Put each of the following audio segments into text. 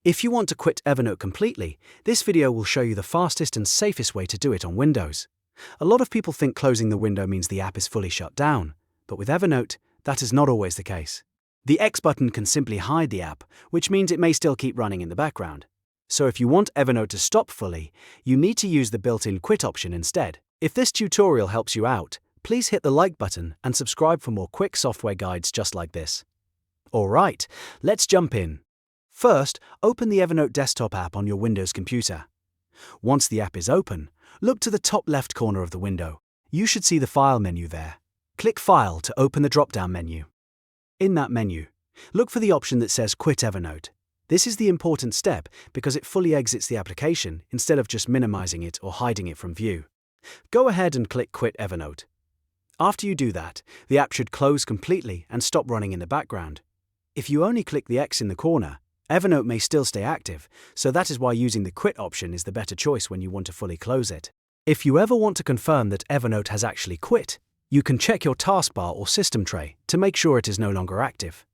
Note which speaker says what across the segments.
Speaker 1: If you want to quit Evernote completely, this video will show you the fastest and safest way to do it on Windows. A lot of people think closing the window means the app is fully shut down, but with Evernote, that is not always the case. The X button can simply hide the app, which means it may still keep running in the background. So if you want Evernote to stop fully, you need to use the built-in quit option instead. If this tutorial helps you out, please hit the like button and subscribe for more quick software guides just like this. Alright, let's jump in. First, open the Evernote desktop app on your Windows computer. Once the app is open, look to the top left corner of the window. You should see the File menu there. Click File to open the drop-down menu. In that menu, look for the option that says Quit Evernote. This is the important step because it fully exits the application instead of just minimizing it or hiding it from view. Go ahead and click Quit Evernote. After you do that, the app should close completely and stop running in the background. If you only click the X in the corner, Evernote may still stay active, so that is why using the Quit option is the better choice when you want to fully close it. If you ever want to confirm that Evernote has actually quit, you can check your taskbar or system tray to make sure it is no longer active.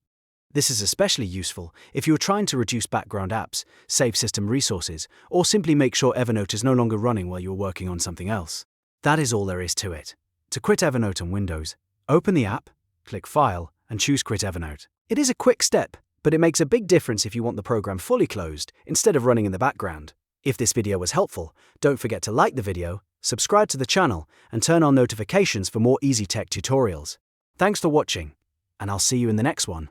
Speaker 1: This is especially useful if you are trying to reduce background apps, save system resources, or simply make sure Evernote is no longer running while you are working on something else. That is all there is to it. To quit Evernote on Windows, open the app, click File, and choose Quit Evernote. It is a quick step, but it makes a big difference if you want the program fully closed instead of running in the background. If this video was helpful, don't forget to like the video, subscribe to the channel, and turn on notifications for more easy tech tutorials. Thanks for watching, and I'll see you in the next one.